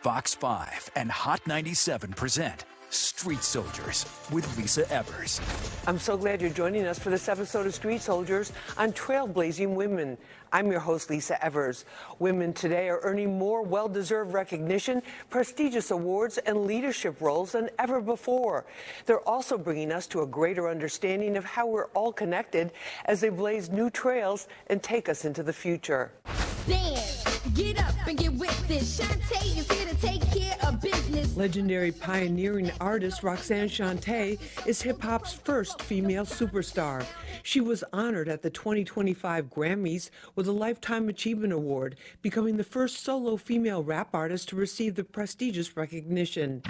Fox 5 and Hot 97 present Street Soldiers with Lisa Evers. I'm so glad you're joining us for this episode of Street Soldiers on Trailblazing Women. I'm your host, Lisa Evers. Women today are earning more well-deserved recognition, prestigious awards, and leadership roles than ever before. They're also bringing us to a greater understanding of how we're all connected as they blaze new trails and take us into the future. Dance, get up and get with it. Shantae is here to take care of business. Legendary pioneering artist Roxanne Shante is hip-hop's first female superstar. She was honored at the 2025 Grammys with a Lifetime Achievement Award, becoming the first solo female rap artist to receive the prestigious recognition.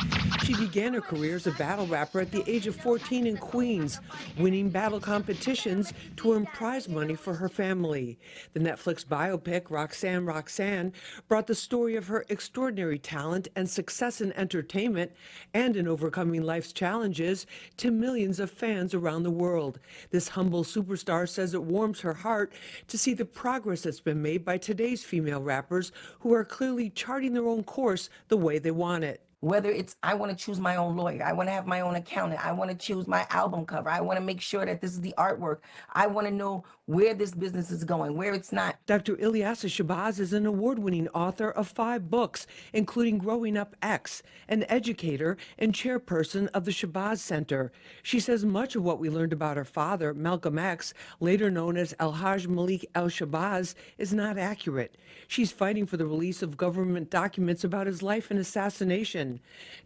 She began her career as a battle rapper at the age of 14 in Queens, winning battle competitions to earn prize money for her family. The Netflix biopic, Roxanne, brought the story of her extraordinary talent and success in entertainment and in overcoming life's challenges to millions of fans around the world. This humble superstar says it warms her heart to see the progress that's been made by today's female rappers who are clearly charting their own course the way they want it. Whether it's I want to choose my own lawyer, I want to have my own accountant, I want to choose my album cover, I want to make sure that this is the artwork, I want to know where this business is going, where it's not. Dr. Ilyasa Shabazz is an award-winning author of 5 books, including Growing Up X, an educator and chairperson of the Shabazz Center. She says much of what we learned about her father, Malcolm X, later known as Alhaj Malik El-Shabazz, is not accurate. She's fighting for the release of government documents about his life and assassination.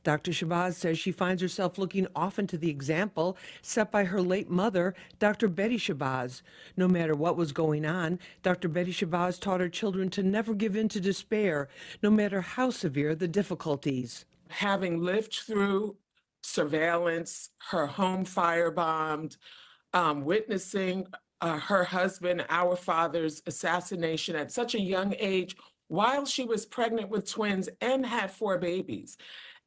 Dr. Shabazz says she finds herself looking often to the example set by her late mother, Dr. Betty Shabazz. No matter what was going on, Dr. Betty Shabazz taught her children to never give in to despair, no matter how severe the difficulties. Having lived through surveillance, her home firebombed, witnessing her husband, our father's assassination at such a young age, while she was pregnant with twins and had 4 babies.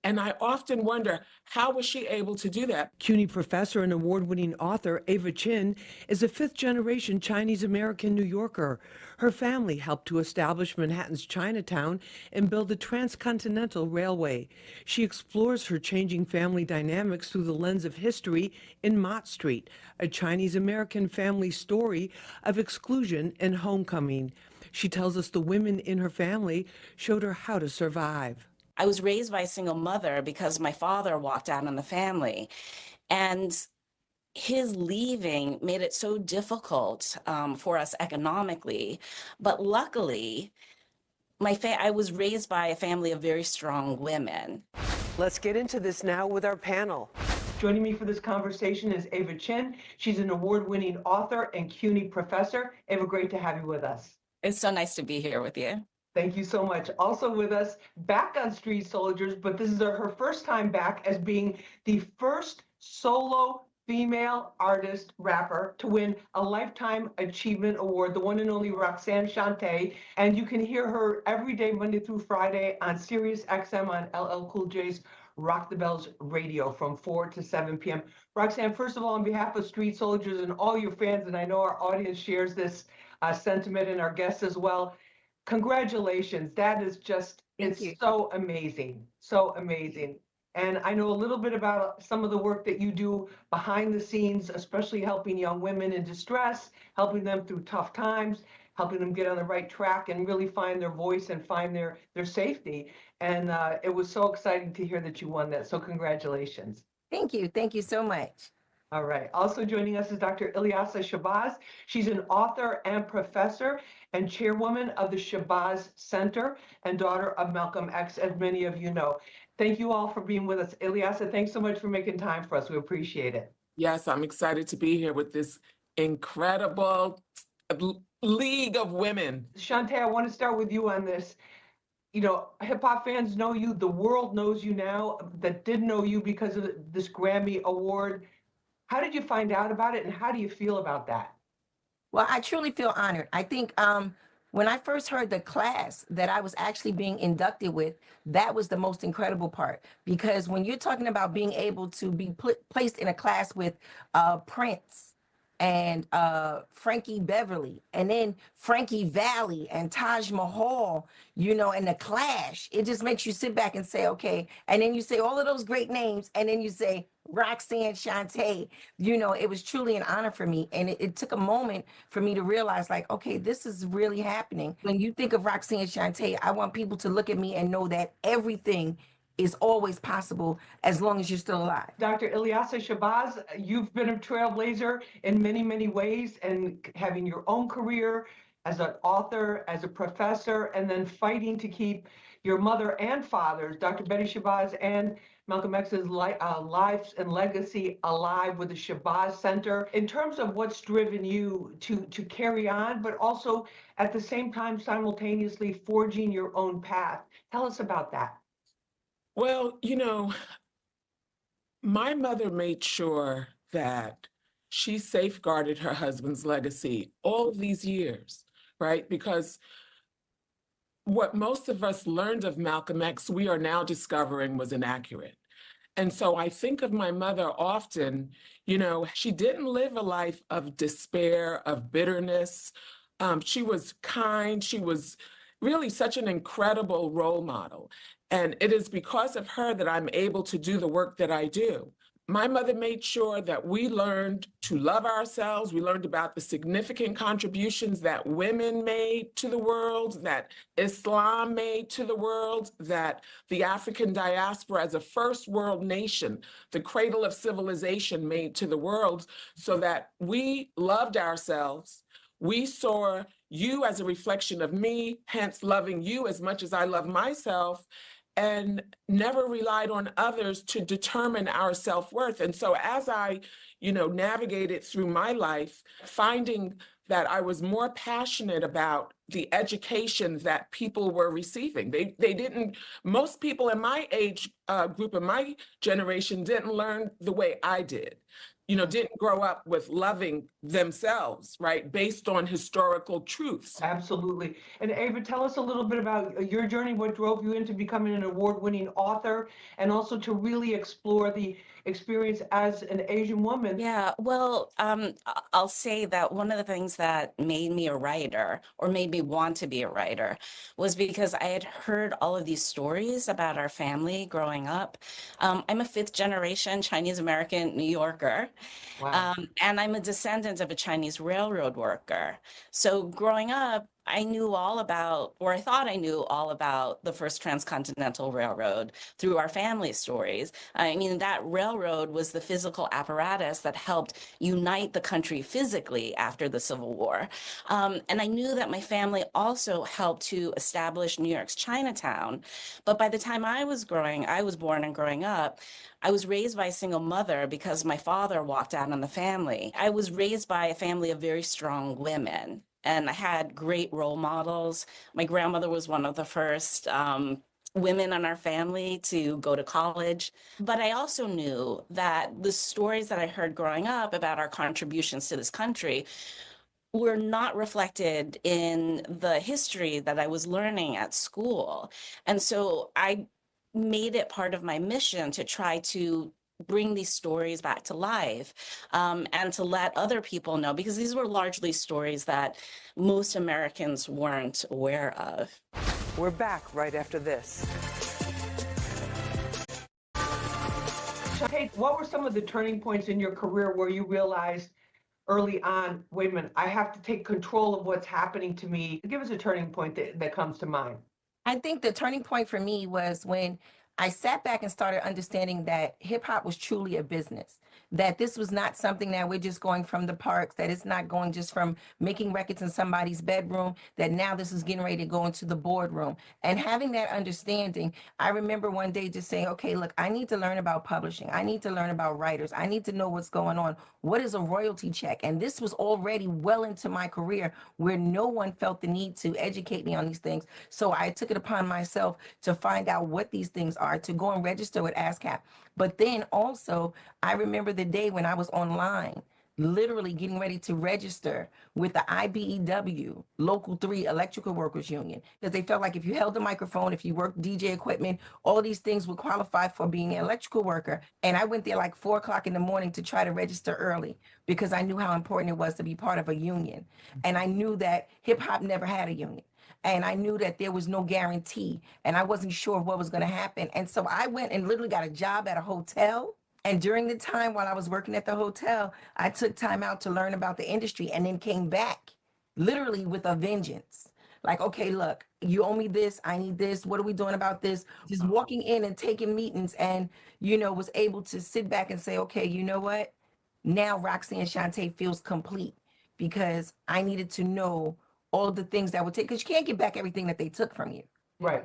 And I often wonder, how was she able to do that? CUNY professor and award-winning author Ava Chin is a 5th-generation Chinese-American New Yorker. Her family helped to establish Manhattan's Chinatown and build the Transcontinental Railway. She explores her changing family dynamics through the lens of history in Mott Street, a Chinese-American family story of exclusion and homecoming. She tells us the women in her family showed her how to survive. I was raised by a single mother because my father walked out on the family. And his leaving made it so difficult for us economically. But luckily, I was raised by a family of very strong women. Let's get into this now with our panel. Joining me for this conversation is Ava Chin. She's an award-winning author and CUNY professor. Ava, great to have you with us. It's so nice to be here with you. Thank you so much. Also with us, back on Street Soldiers, but this is her first time back as being the first solo female artist rapper to win a Lifetime Achievement Award, the one and only Roxanne Shante. And you can hear her every day, Monday through Friday, on Sirius XM on LL Cool J's Rock the Bells Radio from 4 to 7 p.m. Roxanne, first of all, on behalf of Street Soldiers and all your fans, and I know our audience shares this sentiment and our guests as well, congratulations. That is just, it's so amazing, so amazing. And I know a little bit about some of the work that you do behind the scenes, especially helping young women in distress, helping them through tough times, helping them get on the right track and really find their voice and find their safety. And it was so exciting to hear that you won that. So congratulations. Thank you so much. All right. Also joining us is Dr. Ilyasa Shabazz. She's an author and professor and chairwoman of the Shabazz Center and daughter of Malcolm X, as many of you know. Thank you all for being with us. Ilyasa, thanks so much for making time for us. We appreciate it. Yes, I'm excited to be here with this incredible league of women. Shante, I want to start with you on this. You know, hip hop fans know you. The world knows you now that didn't know you because of this Grammy Award. How did you find out about it, and how do you feel about that? Well, I truly feel honored. I think when I first heard the class that I was actually being inducted with, that was the most incredible part. Because when you're talking about being able to be placed in a class with Prince, and Frankie Beverly, and then Frankie Valley and Taj Mahal, and the Clash. It just makes you sit back and say, okay. And then you say all of those great names, and then you say Roxanne Shante. It was truly an honor for me. And it took a moment for me to realize, like, okay, this is really happening. When you think of Roxanne Shante, I want people to look at me and know that everything is always possible as long as you're still alive. Dr. Ilyasa Shabazz, you've been a trailblazer in many, many ways, and having your own career as an author, as a professor, and then fighting to keep your mother and father's, Dr. Betty Shabazz and Malcolm X's lives and legacy alive with the Shabazz Center. In terms of what's driven you to carry on, but also at the same time simultaneously forging your own path. Tell us about that. Well, my mother made sure that she safeguarded her husband's legacy all of these years, right? Because what most of us learned of Malcolm X, we are now discovering was inaccurate. And so I think of my mother often, she didn't live a life of despair, of bitterness. She was kind. She was really such an incredible role model. And it is because of her that I'm able to do the work that I do. My mother made sure that we learned to love ourselves. We learned about the significant contributions that women made to the world, that Islam made to the world, that the African diaspora as a first world nation, the cradle of civilization, made to the world, so that we loved ourselves. We saw you as a reflection of me, hence loving you as much as I love myself, and never relied on others to determine our self-worth. And so as I, navigated through my life, finding that I was more passionate about the education that people were receiving. Most people in my age group, in my generation, didn't learn the way I did. Didn't grow up with loving themselves, right, based on historical truths. Absolutely. And Ava, tell us a little bit about your journey, what drove you into becoming an award-winning author, and also to really explore the experience as an Asian woman. Yeah, well, I'll say that one of the things that made me a writer, or made me want to be a writer, was because I had heard all of these stories about our family growing up. I'm a fifth generation Chinese American New Yorker. Wow. And I'm a descendant of a Chinese railroad worker. So growing up, I knew all about, or I thought I knew all about, the first transcontinental railroad through our family stories. I mean, that railroad was the physical apparatus that helped unite the country physically after the Civil War. And I knew that my family also helped to establish New York's Chinatown. But by the time I was born and growing up, I was raised by a single mother because my father walked out on the family. I was raised by a family of very strong women, and I had great role models. My grandmother was one of the first women in our family to go to college. But I also knew that the stories that I heard growing up about our contributions to this country were not reflected in the history that I was learning at school. And so I made it part of my mission to try to bring these stories back to life, and to let other people know, because these were largely stories that most Americans weren't aware of. We're back right after this. Hey, what were some of the turning points in your career where you realized early on, wait a minute, I have to take control of what's happening to me? Give us a turning point that comes to mind. I think the turning point for me was when I sat back and started understanding that hip hop was truly a business, that this was not something that we're just going from the parks, that it's not going just from making records in somebody's bedroom, that now this is getting ready to go into the boardroom. And having that understanding, I remember one day just saying, okay, look, I need to learn about publishing. I need to learn about writers. I need to know what's going on. What is a royalty check? And this was already well into my career where no one felt the need to educate me on these things. So I took it upon myself to find out what these things are, to go and register with ASCAP. But then also, I remember the day when I was online literally getting ready to register with the IBEW Local 3 Electrical Workers Union, because they felt like if you held the microphone, if you worked DJ equipment, all these things would qualify for being an electrical worker. And I went there like 4 o'clock in the morning to try to register early because I knew how important it was to be part of a union. And I knew that hip hop never had a union. And I knew that there was no guarantee, and I wasn't sure what was going to happen. And so I went and literally got a job at a hotel. And during the time while I was working at the hotel, I took time out to learn about the industry and then came back literally with a vengeance. Like, okay, look, you owe me this. I need this. What are we doing about this? Just walking in and taking meetings and, was able to sit back and say, okay, you know what? Now Roxanne Shante feels complete because I needed to know all the things that would take, because you can't get back everything that they took from you. Right.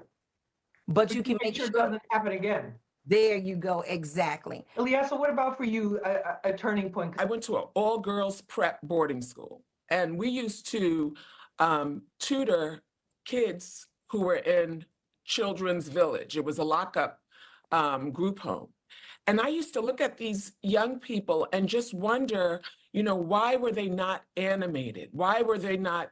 But you can Make make sure sure. it doesn't happen again. There you go. Exactly. Eliasa, what about for you, a turning point? I went to an all-girls prep boarding school, and we used to tutor kids who were in Children's Village. It was a lockup group home. And I used to look at these young people and just wonder, why were they not animated? Why were they not,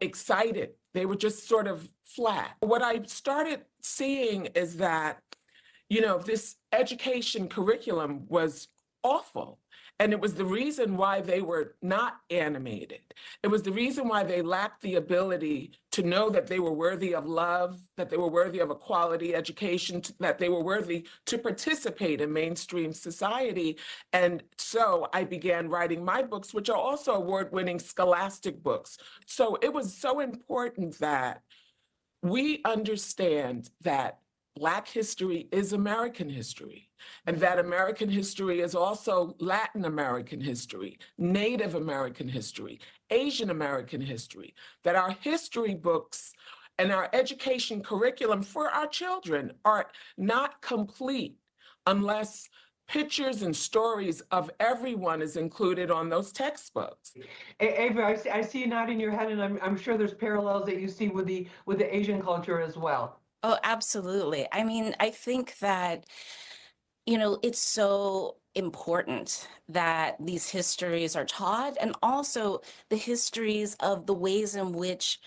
excited? They were just sort of flat. What I started seeing is that, this education curriculum was awful. And it was the reason why they were not animated. It was the reason why they lacked the ability to know that they were worthy of love, that they were worthy of a quality education, that they were worthy to participate in mainstream society. And so I began writing my books, which are also award-winning scholastic books. So it was so important that we understand that Black history is American history, and that American history is also Latin American history, Native American history, Asian American history, that our history books and our education curriculum for our children are not complete unless pictures and stories of everyone is included on those textbooks. Ava, I see you nodding your head, and I'm sure there's parallels that you see with the Asian culture as well. Oh, absolutely. I mean, I think that, it's so important that these histories are taught, and also the histories of the ways in which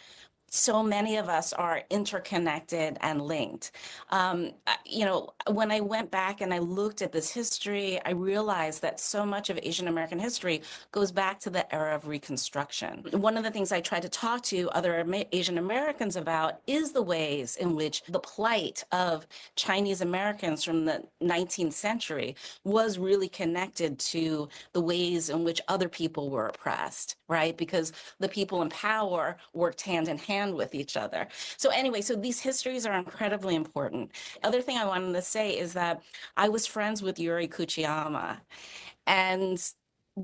so many of us are interconnected and linked. When I went back and I looked at this history, I realized that so much of Asian American history goes back to the era of Reconstruction. One of the things I tried to talk to other Asian Americans about is the ways in which the plight of Chinese Americans from the 19th century was really connected to the ways in which other people were oppressed, right? Because the people in power worked hand in hand with each other. So anyway, so these histories are incredibly important. Other thing I wanted to say is that I was friends with Yuri Kuchiyama, and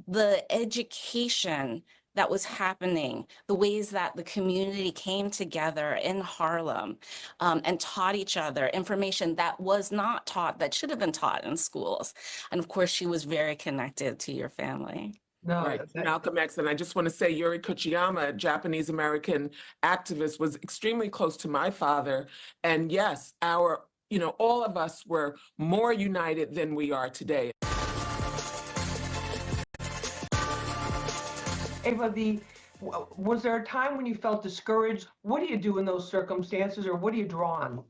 the education that was happening, the ways that the community came together in Harlem and taught each other information that was not taught, that should have been taught in schools. And of course, she was very connected to your family. No, Right, Malcolm X. And I just want to say Yuri Kuchiyama, a Japanese-American activist, was extremely close to my father. And yes, all of us were more united than we are today. Ava, was there a time when you felt discouraged? What do you do in those circumstances, or what do you draw on?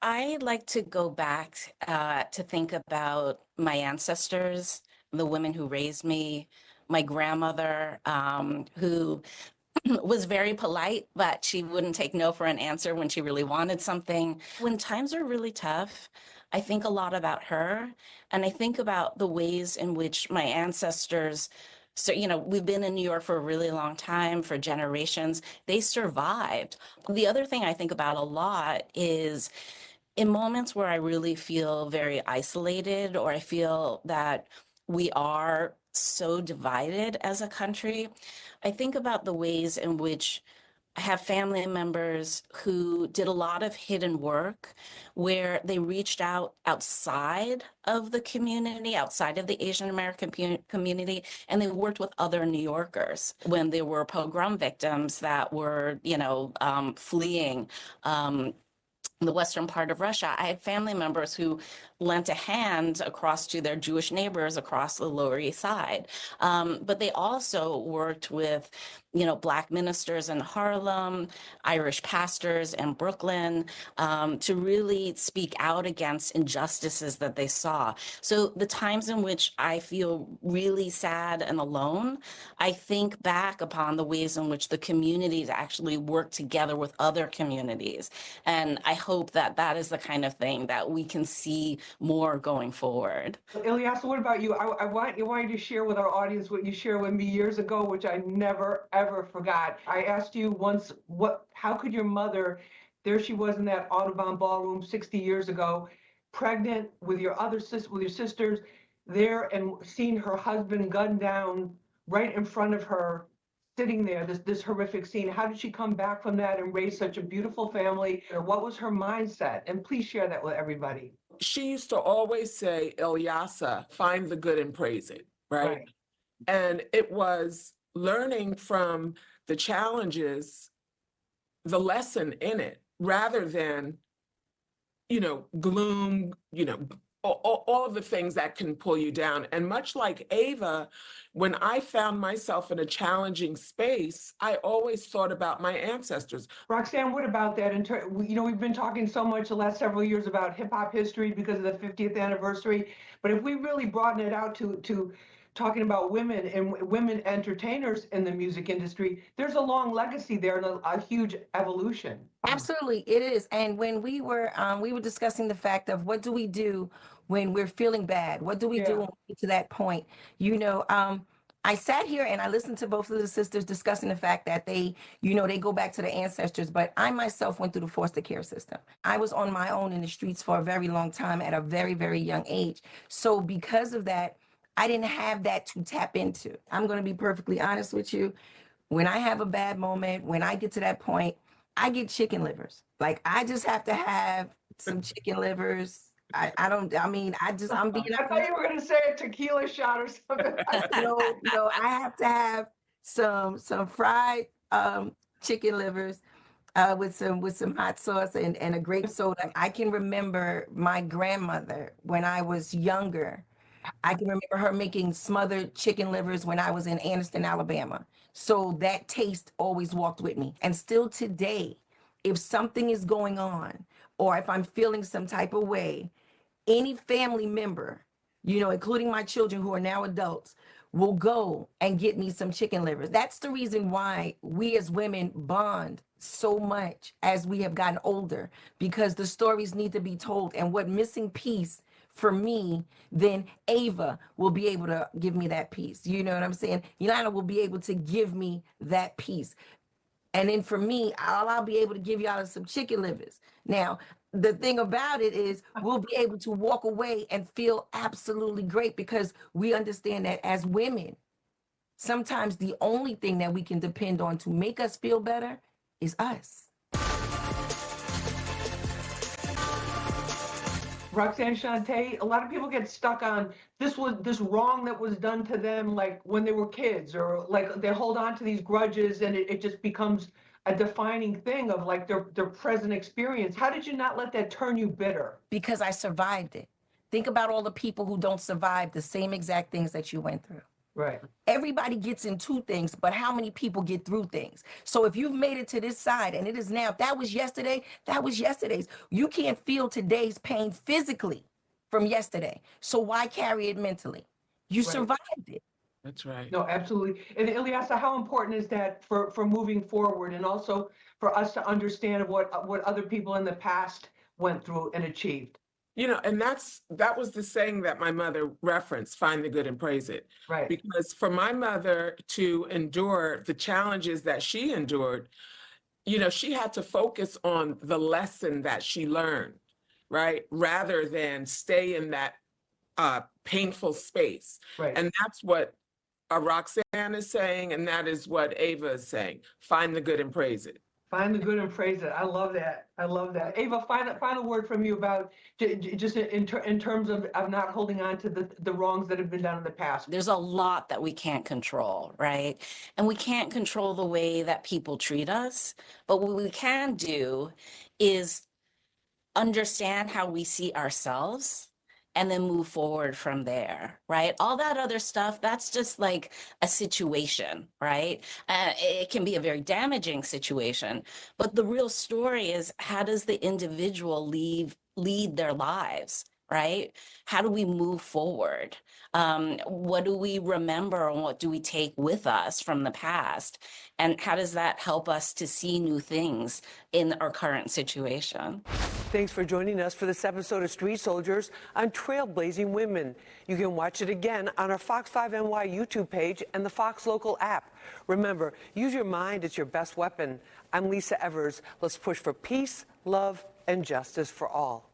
I like to go back to think about my ancestors, the women who raised me, my grandmother, who was very polite, but she wouldn't take no for an answer when she really wanted something. When times are really tough, I think a lot about her, and I think about the ways in which my ancestors, so, we've been in New York for a really long time, for generations. They survived. The other thing I think about a lot is in moments where I really feel very isolated, or I feel that we are so divided as a country, I think about the ways in which I have family members who did a lot of hidden work, where they reached out outside of the community, outside of the Asian American community, and they worked with other New Yorkers when there were pogrom victims that were, fleeing the western part of Russia, I had family members who lent a hand across to their Jewish neighbors across the Lower East Side. But they also worked with, Black ministers in Harlem, Irish pastors in Brooklyn, to really speak out against injustices that they saw. So the times in which I feel really sad and alone, I think back upon the ways in which the communities actually work together with other communities. And I hope that that is the kind of thing that we can see more going forward. Ilyasa, what about you? I want you to share with our audience what you shared with me years ago, which I never, ever forgot. I asked you once, how could your mother, there she was in that Audubon ballroom 60 years ago, pregnant with your sisters there, and seeing her husband gunned down right in front of her, sitting there, this horrific scene. How did she come back from that and raise such a beautiful family? Or what was her mindset? And please share that with everybody. She used to always say, Ilyasa, find the good and praise it, right? And it was learning from the challenges, the lesson in it, rather than, gloom, all of the things that can pull you down. And much like Ava, when I found myself in a challenging space, I always thought about my ancestors. Roxanne, what about that? We've been talking so much the last several years about hip hop history because of the 50th anniversary. But if we really broaden it out to talking about women and women entertainers in the music industry, there's a long legacy there and a huge evolution. Absolutely, it is. And when we were discussing the fact of what do we do when we're feeling bad? What do we do when we get to that point? I sat here and I listened to both of the sisters discussing the fact that they go back to the ancestors, but I myself went through the foster care system. I was on my own in the streets for a very long time at a very, very young age. So because of that, I didn't have that to tap into. I'm going to be perfectly honest with you. When I have a bad moment, when I get to that point, I get chicken livers. Like, I just have to have some chicken livers. I'm being I thought you were going to say a tequila shot or something. No, I have to have some fried chicken livers with some hot sauce and a grape soda. I can remember my grandmother when I was younger. I can remember her making smothered chicken livers when I was in Anniston, Alabama. So that taste always walked with me. And still today, if something is going on or if I'm feeling some type of way, any family member, including my children who are now adults, will go and get me some chicken livers. That's the reason why we as women bond so much as we have gotten older, because the stories need to be told. And what missing piece for me, then Ava will be able to give me that piece. You know what I'm saying? Yolanda will be able to give me that piece. And then for me, I'll be able to give y'all some chicken livers. Now, the thing about it is we'll be able to walk away and feel absolutely great, because we understand that as women, sometimes the only thing that we can depend on to make us feel better is us. Roxanne Shante, a lot of people get stuck on this wrong that was done to them, like when they were kids, or like they hold on to these grudges and it just becomes a defining thing of like their present experience. How did you not let that turn you bitter? Because I survived it. Think about all the people who don't survive the same exact things that you went through. Right. Everybody gets into things, but how many people get through things? So if you've made it to this side and it is now, if that was yesterday, that was yesterday's. You can't feel today's pain physically from yesterday. So why carry it mentally? You survived it. That's right. No, absolutely. And Ilyasa, how important is that for moving forward, and also for us to understand what other people in the past went through and achieved? And that was the saying that my mother referenced, find the good and praise it. Right. Because for my mother to endure the challenges that she endured, she had to focus on the lesson that she learned, right? Rather than stay in that painful space. Right. And that's what Roxanne is saying, and that is what Ava is saying. Find the good and praise it. Find the good and praise it. I love that. I love that. Ava, final word from you about just in terms of not holding on to the wrongs that have been done in the past. There's a lot that we can't control, right? And we can't control the way that people treat us. But what we can do is understand how we see ourselves, and then move forward from there, right? All that other stuff, that's just like a situation, right? It can be a very damaging situation, but the real story is, how does the individual lead their lives, right? How do we move forward? What do we remember and what do we take with us from the past? And how does that help us to see new things in our current situation? Thanks for joining us for this episode of Street Soldiers on Trailblazing Women. You can watch it again on our Fox 5 NY YouTube page and the Fox Local app. Remember, use your mind, it's your best weapon. I'm Lisa Evers. Let's push for peace, love, and justice for all.